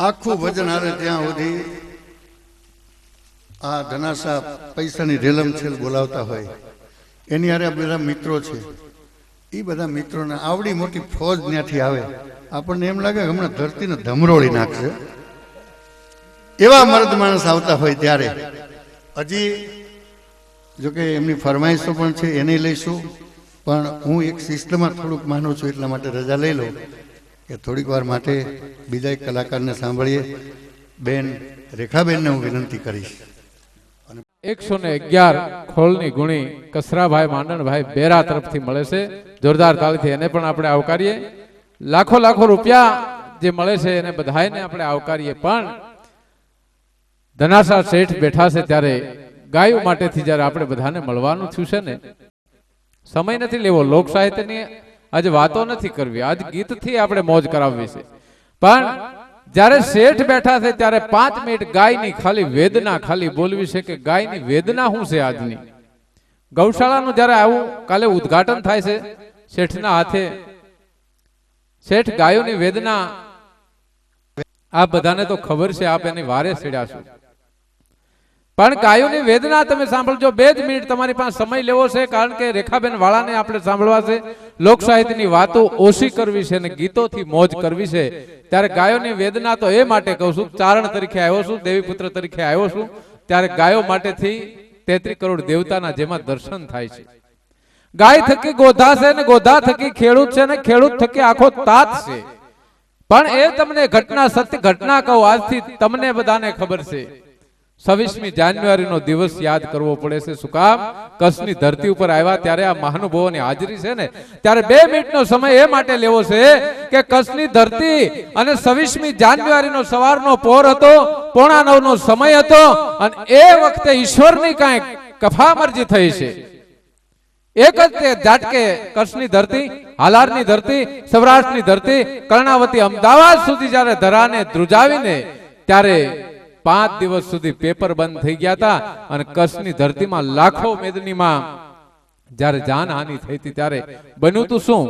આખું વજન આવે ત્યાં સુધી આ ધનાસા પૈસાની રેલમછેલ બોલાવતા હોય એની હારે બધા મિત્રો છે. એ બધા મિત્રોને આવડી મોટી ફોજ ત્યાંથી આવે, આપણને એમ લાગે કે હમણાં ધરતીને ધમરોળી નાખશે. એવા મર્દ માણસ આવતા હોય ત્યારે હજી જોકે એમની ફરમાઈશો પણ છે, એને લઈશું. પણ હું એક સિસ્ટમમાં થોડુંક માનું છું, એટલા માટે રજા લઈ લઉં કે થોડીક વાર માટે બીજા એક કલાકારને સાંભળીએ. બેન રેખાબેનને હું વિનંતી કરીશ. 111 ખોળની ગુણી કસરાભાઈ માંડણભાઈ બેરા તરફથી મળે છે. જોરદાર તાળીથી એને પણ આપણે આવકારીએ. લાખો લાખો રૂપિયા જે મળે છે એને બધાને આપણે આવકારીએ. પણ ધનાસા શેઠ બેઠા છે ત્યારે ગાયો માટેથી જ્યારે આપણે બધાને મળવાનું થયું છે ને, સમય નથી લેવો, લોક સાહિત્યની આજે વાતો નથી કરવી, આજ ગીતથી આપણે મોજ કરાવવી છે. પણ જ્યારે શેઠ બેઠા છે ત્યારે 5 મિનિટ ગાયની ખાલી વેદના ખાલી બોલવી છે કે ગાયની વેદના શું છે. આજની ગૌશાળાનું જ્યારે આવું કાલે ઉદ્ઘાટન થાય છે શેઠના હાથે, શેઠ ગાયોની વેદના આ બધાને તો ખબર છે, આપ એની વારે છેડ્યા છો. પણ ગાયોની વેદના તમે સાંભળજો. 2 મિનિટ તમારી પાસે સમય લેવો છે, કારણ કે રેખાબેન વાળાને આપણે સાંભળવા છે. લોક સાહિત્યની વાતો ઓછી કરવી છે અને ગીતોથી મોજ કરવી છે. ત્યારે ગાયોની વેદના તો એ માટે કહું છું, ચારણ તરીકે આવ્યો છું, દેવીપુત્ર તરીકે આવ્યો છું, ત્યારે ગાયો માટેથી 33 કરોડ દેવતાના જેમાં દર્શન થાય છે. ગાય થકી ગોધા છે ને ગોધા થકી ખેડૂત છે ને ખેડૂત થકી આખો તાત છે. પણ એ તમને ઘટના સત્ય ઘટના કહું, આજથી તમને બધાને ખબર છે. 26મી જાન્યુઆરીનો દિવસ યાદ કરવો પડે છે. શું કામ? કચ્છની ધરતી ઉપર આવ્યા ત્યારે આ મહાનુભાવોની હાજરી છે ને, ત્યારે 2 મિનિટનો સમય એ માટે લેવો છે કે કચ્છની ધરતી અને 26મી જાન્યુઆરીનો સવારનો પહોર હતો, 8:45નો સમય હતો, અને એ વખતે ઈશ્વરની કાંઈક કફામરજી થઈ છે. એક જ તે ઝાટકે કચ્છની ધરતી, હાલારની ધરતી, સૌરાષ્ટ્રની ધરતી, કર્ણાવતી, અમદાવાદ સુધી જ્યારે ધરાને ધ્રુજાવીને ત્યારે 5 દિવસ સુધી પેપર બંધ થઈ ગયા હતા. અને કચ્છની ધરતીમાં લાખો મેદનીમાં જ્યારે જાનહાનિ થઈ હતી ત્યારે બન્યું તું શું?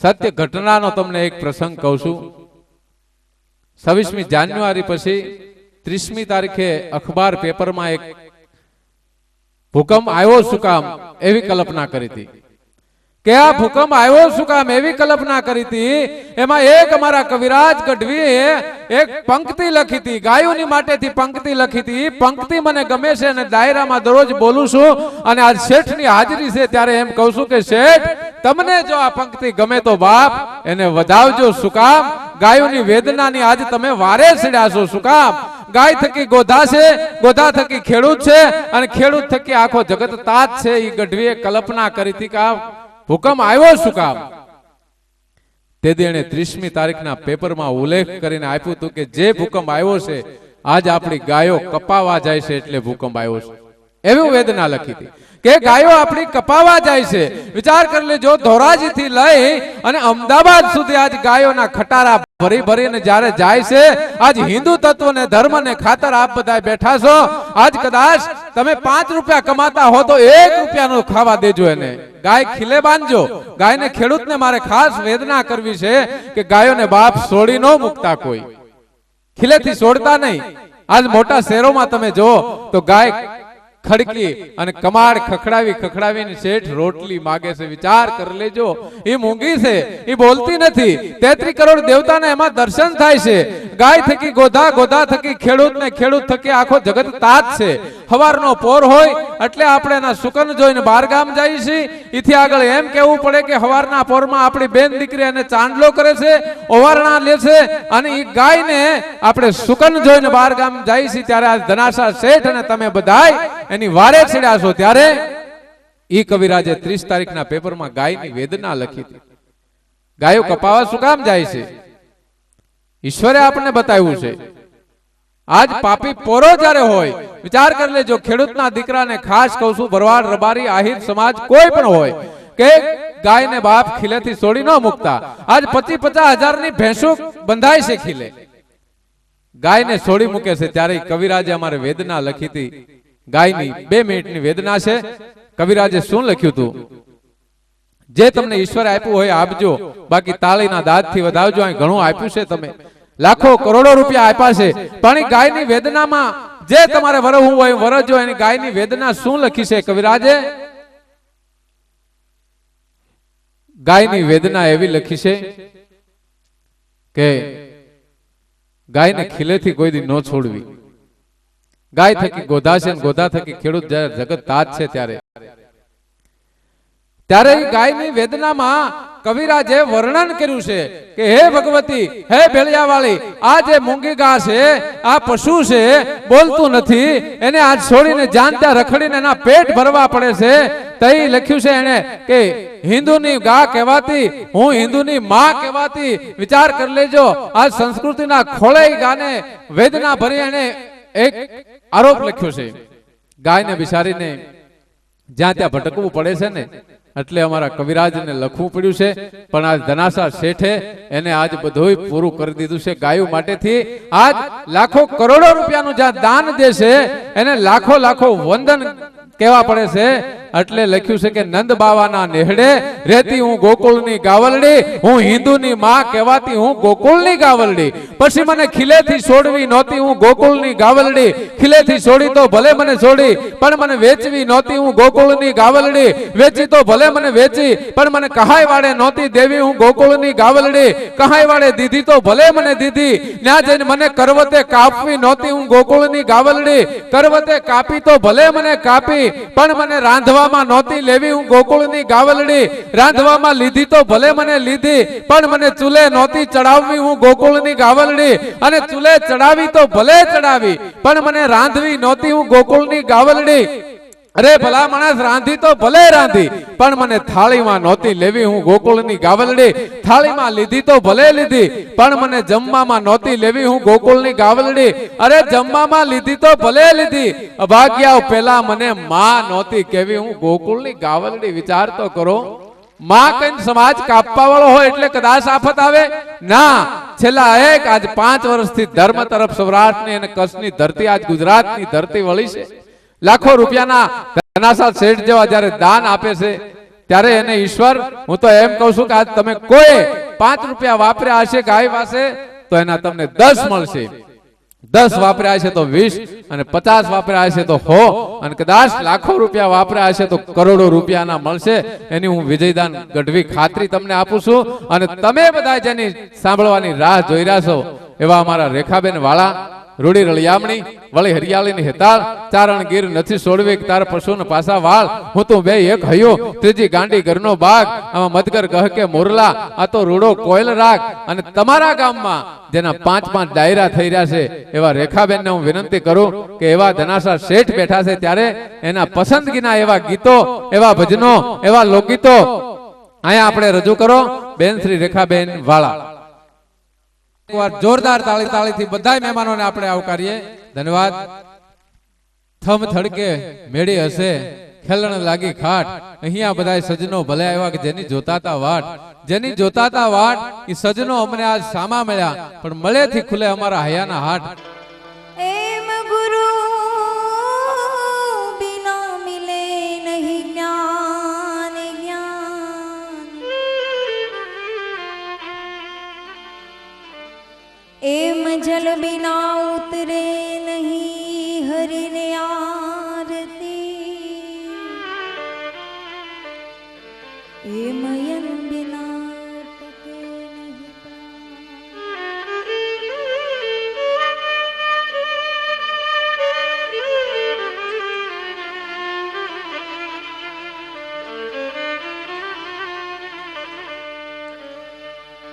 સત્ય ઘટનાનો તમને એક પ્રસંગ કહું છું. 26મી જાન્યુઆરી પછી 30મી તારીખે અખબાર પેપરમાં એક ભૂકંપ આવ્યો શું કામ એવી કલ્પના કરી હતી કે આ ભૂકંપ આવ્યો શું કામ એવી કલ્પના કરી હતી. એમાં એક અમારા કવિરાજ ગઢવીએ એક પંક્તિ લખી હતી, ગાયોની માટેથી પંક્તિ લખી હતી. પંક્તિ મને ગમે છે અને ડાયરામાં દરરોજ બોલું છું. અને આજ શેઠની હાજરી છે ત્યારે એમ કહું છું કે શેઠ, તમને જો આ પંક્તિ ગમે તો બાપ એને વધાવજો. શું કામ? ગાયોની વેદનાની આજ તમે વારે છેડ્યા છો. શું કામ? ગાય થકી ગોધા છે, ગોધા થકી ખેડૂત છે, અને ખેડૂત થકી આખો જગત તાત છે. એ ગઢવીએ કલ્પના કરી હતી કે ભૂકંપ આવ્યો શું કામ. તેથી એને 30મી તારીખના પેપરમાં ઉલ્લેખ કરીને આપ્યું હતું કે જે ભૂકંપ આવ્યો છે આજ આપણી ગાયો કપાવા જાય છે એટલે ભૂકંપ આવ્યો છે. એવી વેદના લખી હતી કે ગાયો આપણી કપાવા જાય છે. વિચાર કરી લેજો, ધોરાજી થી લઈ અને અમદાવાદ સુધી આજ ગાયોના ખટારા ભરી ભરીને જ્યારે જાય છે. આજ હિન્દુ તત્વને ધર્મને ખાતર આપ બધા બેઠા છો. આજ કદાચ તમે 5 રૂપિયા કમાતા હો તો 1 રૂપિયાનું ખાવા દેજો એને. ગાય ખીલે બાંધજો. ગાયને ખેડૂતને મારે ખાસ વેદના કરવી છે કે ગાયોને બાપ છોડી ન મૂકતા, કોઈ ખીલેથી છોડતા નહીં. આજ મોટા શહેરોમાં તમે જો તો ગાય ખડકી અને કમાડ ખખડાવી ખખડાવીને શેઠ રોટલી માગે છે. વિચાર કરી લેજો, એ મૂંગી છે, એ બોલતી નથી. 33 કરોડ દેવતાને એમાં દર્શન થાય છે. ગાય થકી ગોધા, ગોધા થકી ખેડૂત ને ખેડૂત થકી આખો જગત તાત છે. હવારનો પોર હોય એટલે આપણે એના સુકન જોઈને બાર ગામ જઈએ છીએ. એથી આગળ એમ કેવું પડે કે હવારના પોરમાં આપણી બેન દીકરી એને ચાંદલો કરે છે, ઓવારણા લે છે, અને એ ગાયને આપણે સુકન જોઈને બાર ગામ જઈએ છીએ. ત્યારે આ ધનાસા શેઠ અને તમે બધાય એની વારે છેડ્યા છો. ત્યારે ઈ કવિરાજે 30 તારીખના પેપરમાં ગાયની વેદના લખી હતી. ગાયો કપાવા શું કામ જાય છે? ઈશ્વરે આપણને બતાવ્યું છે. આજ પાપી પોરો જ્યારે હોય, વિચાર કરી લેજો, ખેડૂતના દીકરાને ખાસ કહું છું, ભરવાડ, રબારી, આહિર સમાજ કોઈ પણ હોય કે ગાયને બાપ ખીલેથી છોડી ન મૂકતા. આજ 25-50 હજારની ભેંસો બંધાય છે ખીલે, ગાયને છોડી મૂકે છે. ત્યારે કવિરાજે અમારે વેદના લખી હતી. ગાયની 2 મિનિટની વેદના છે. કવિરાજે શું લખ્યું હતું? જે તમને ઈશ્વરે આપ્યું હોય આપજો, બાકી તાળીના દાદથી વધાવજો. અહીં ઘણું આપ્યું છે તમે. લાખો કરોડો રૂપિયા આપ્યા છે, પણ એ ગાયની વેદનામાં જે તમારે વરવું હોય વરજો, એની ગાયની વેદના શું લખી છે કવિરાજે? ગાયની વેદના એવી લખી છે કે ગાયને ખીલેથી કોઈ દી ન છોડવી. ગાય થકી ગોધા છે, ગોધા થકી ખેડૂત જ્યારે જગત તાજ છે ત્યારે ગાયની વેદનામાં કવિરાજે વર્ણન કર્યું છે કે હે ભગવતી, હે ભેળિયાવાળી, આ જે મૂંગી ગા છે, આ પશુ છે, બોલતું નથી, એને આજ છોડીને જાન ત્યાં રખડીને એના પેટ ભરવા પડે છે. તઈ લખ્યું છે એને કે હિન્દુની ગા કહેવાતી, હું હિન્દુની માં કહેવાતી. વિચાર કરી લેજો, આ સંસ્કૃતિના ખોળે ગાને વેદના ભરી એને એક આરોપ લખ્યો છે. ગાયને બિચારીને જ્યાં ત્યાં ભટકવું પડે છે ને, એટલે અમારા કવિરાજને લખવું પડ્યું છે. પણ આજ ધનાસા શેઠે એને આજ બધું પૂરું કરી દીધું છે ગાયો માટેથી. આજ લાખો કરોડો રૂપિયાનું જ્યાં દાન દે છે એને લાખો લાખો વંદન કહેવા પડે છે. એટલે લખ્યું છે કે નંદ બાવાના નેહડે રહેતી હું ગોકુળની ગાવલડી, હું હિન્દુની માં કહેવાતી હું ગોકુળની ગાવલડી. પછી મને ખીલેથી છોડવી નહોતી હું ગોકુળની ગાવલડી, ખીલેથી છોડી તો ભલે મને છોડી, પણ મને વેચવી નહોતી હું ગોકુળની ગાવલડી, વેચી તો ભલે મને વેચી, પણ મને કહાય વાડે નહોતી દેવી હું ગોકુળની ગાવલડી, કહાય વાડે દીધી તો ભલે મને દીધી, ત્યાં જઈને મને કરવતે કાપવી નહોતી હું ગોકુળની ગાવલડી, કરવતે કાપી તો ભલે મને કાપી, પણ મને રાંધવા નહોતી લેવી હું ગોકુળની ગાવલડી, રાંધવામાં લીધી તો ભલે મને લીધી, પણ મને ચૂલે નહોતી ચડાવવી હું ગોકુળની ગાવલડી, અને ચૂલે ચડાવી તો ભલે ચડાવી, પણ મને રાંધવી નહોતી હું ગોકુળની ગાવલડી. અરે ભલા માણસ, રાંધી તો ભલે રાંધી, પણ મને થાળીમાં નહોતી લેવી હું ગોકુળની ગાવલડી, થાળીમાં લીધી તો ભલે લીધી, પણ મને જમવામાં નહોતી લેવી હું ગોકુળની ગાવલડી. અરે જમવામાં લીધી તો ભલે લીધી, અભાગ્યા પેલા મને માં નહોતી કેવી હું ગોકુળની ગાવલડી. વિચાર તો કરો, માં કઈ સમાજ કાપવા વાળો હોય એટલે કદાચ આફત આવે ના. છેલ્લા આજ 5 વર્ષથી ધર્મ તરફ સૌરાષ્ટ્રની અને કચ્છની ધરતી, આજ ગુજરાતની ધરતી વળી છે. લાખો રૂપિયાના ધનાસા શેઠ જેવા જ્યારે દાન આપે છે ત્યારે એને ઈશ્વર, હું તો એમ કહું છું કે આજ તમે કોઈ 5 રૂપિયા વાપર્યા હશે ગાય પાસે તો એના તમને 10 મળશે, 10 વાપર્યા હશે તો 20, અને 50 વાપર્યા હશે તો 100, અને કદાચ લાખો રૂપિયા વાપર્યા હશે તો કરોડો રૂપિયાના મળશે. એની હું વિજયદાન ગઢવી ખાતરી તમને આપું છું. અને તમે બધા જેની સાંભળવાની રાહ જોઈ રહ્યા છો એવા અમારા રેખાબેન વાળા, રૂડી રળિયામણી, વળી હરિયાળીની હેતાળ, ચારણ ગીર નથી છોડવી તાર પશુને પાસા વાળ, હું તો બે એક હયો, ત્રીજી ગાંડી ઘરનો બાગ, આમાં મદગર ગહ કે મોરલા, આ તો રૂડો કોયલ રાગ. અને તમારા ગામમાં જેના 5-5 ડાયરા થઈ રહ્યા છે એવા રેખાબેનને હું વિનંતી કરું કે એવા ધનાસા શેઠ બેઠા છે ત્યારે એના પસંદગીના એવા ગીતો, એવા ભજનો, એવા લોકગીતો અહીંયા આપણે રજૂ કરો. બેન શ્રી રેખાબેન વાળા. જોરદાર તાળી તાળીથી બધા મહેમાનોને આપણે આવકારીએ. ધન્યવાદ. થમ થડકે મેળી હશે, ખેલણ લાગી ખાટ, અહીંયા બધા સજનો ભલે આવ્યા કે જેની જોતાતા વાટ, જેની જોતાતા વાટ એ સજનો અમને આજ સામા મળ્યા, પણ મળેથી ખુલે અમારા હયાના હાટ. એમ ગુરુ બિના મિલે નહીં જ્ઞાન, જ્ઞાન એમ જલ બિના ઉતરે નહીં હરિ રે આરતી, એમ યન બિના ટકે નહીં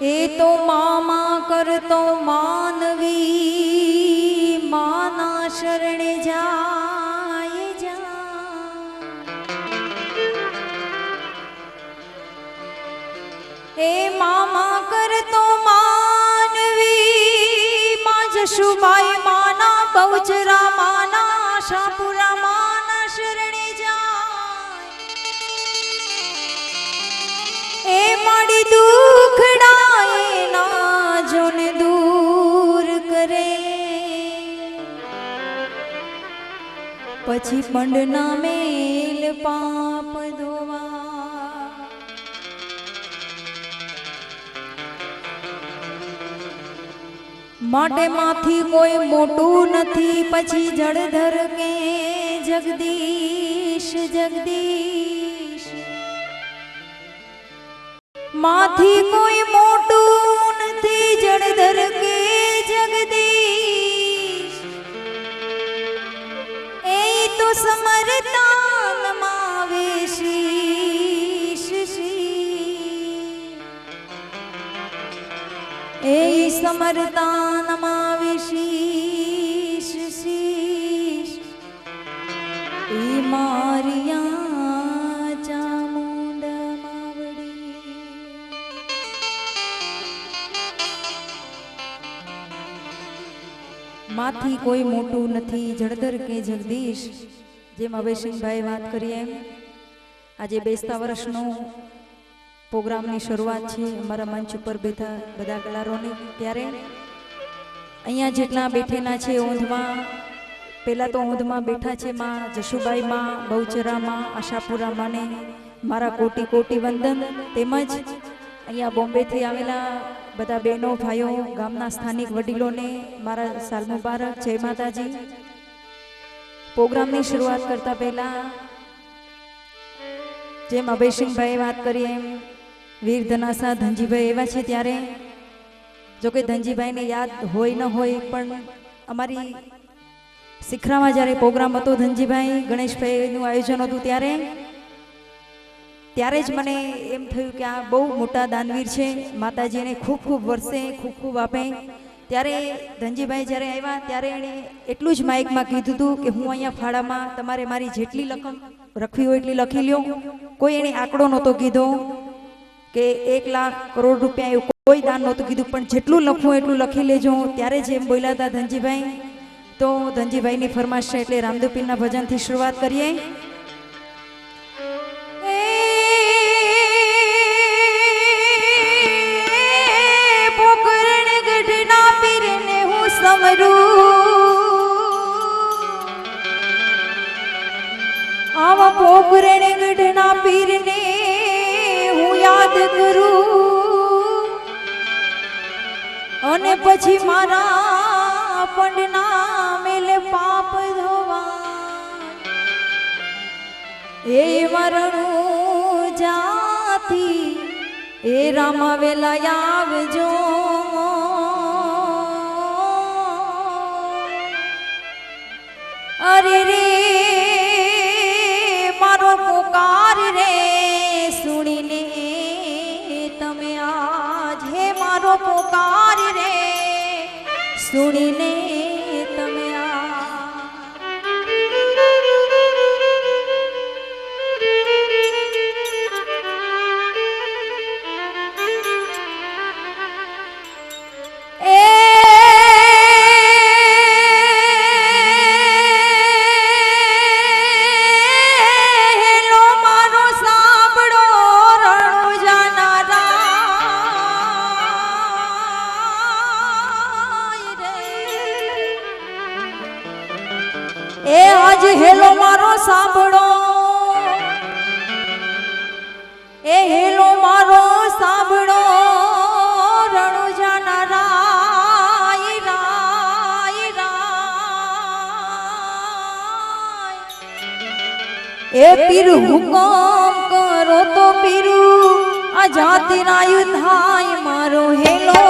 એ તો મામા કરતો માનવી, માના શરણે જાય એ મામા કરતો માનવી, માં જશુભાઈ માના, બહુચરા માના, આશાપુરા માના શરણે જાય એ માડી દુખડા એના જોને દૂર કરે, પછી પંડના મેલ પાપ ધોવા. માટે માંથી કોઈ મોટું નથી, પછી જળધર કે જગદીશ જગદીશ. માંથી કોઈ મોટું નથી, જળધર કે જગદીશ. એ તો સમરતા નમાવે શીશ શીશ. એ સમરતા નમાવે શીશ શીશ. એ મારિયા ચામુંડ માવડી. માંથી કોઈ મોટું નથી, જળધર કે જગદીશ. જેમ અભયસિંહભાઈ વાત કરી એમ આજે બેસતા વર્ષનો પ્રોગ્રામની શરૂઆત છે અમારા મંચ ઉપર બેઠા બધા કલાકારોની. ત્યારે અહીંયા જેટલા બેઠેલા છે ઊંધમાં, પહેલાં તો ઊંધમાં બેઠા છે માં જશુબાઈ માં, બહુચરામાં, આશાપુરા માને મારા કોટી કોટી વંદન. તેમજ અહીંયા બોમ્બેથી આવેલા બધા બહેનો ભાઈઓ, ગામના સ્થાનિક વડીલોને મારા સાલ મુબારક, જય માતાજી. પ્રોગ્રામની શરૂઆત કરતા પહેલા જેમ અભયસિંહભાઈએ વાત કરી એમ વીર ધનાસા ધનજીભાઈ એવા છે. ત્યારે જોકે ધનજીભાઈને યાદ હોય ન હોય, પણ અમારી શિખરામાં જ્યારે પ્રોગ્રામ હતો ધનજીભાઈ ગણેશભાઈનું આયોજન હતું ત્યારે જ મને એમ થયું કે આ બહુ મોટા દાનવીર છે, માતાજીને ખૂબ ખૂબ વર્ષે ખૂબ ખૂબ આપે. ત્યારે ધનજીભાઈ જ્યારે આવ્યા ત્યારે એણે એટલું જ માઇકમાં કીધું હતું કે હું અહીંયા ફાળામાં તમારે મારી જેટલી રકમ રખવી હોય એટલી લખી લ્યો. કોઈ એણે આંકડો નહોતો કીધો કે 1 લાખ કરોડ રૂપિયા એવું કોઈ દાન નહોતું કીધું, પણ જેટલું લખવું એટલું લખી લેજો. ત્યારે જ એમ બોલ્યા હતા ધનજીભાઈ. તો ધનજીભાઈની ફરમાશ છે એટલે રામદેવ પીરના ભજનથી શરૂઆત કરીએ. આવા પોકરણ ગઢના પીરને હું યાદ કરું, અને પછી મારા પંડના મેલે પાપ ધોવા. એ મરણું જાતી એ રામા વેલા આવજો. અરે રે મારો પુકાર રે સુણીને તમે આજ, હે મારો પુકાર રે સુણીને તમે હેલો મારો સાંભળો, એ હેલો મારો સાંભળો. રણુજાના રાય રાય રાય. એ પીર હુકમ કરો તો પીરું આ જાતિ રાય થાય મારો હેલો.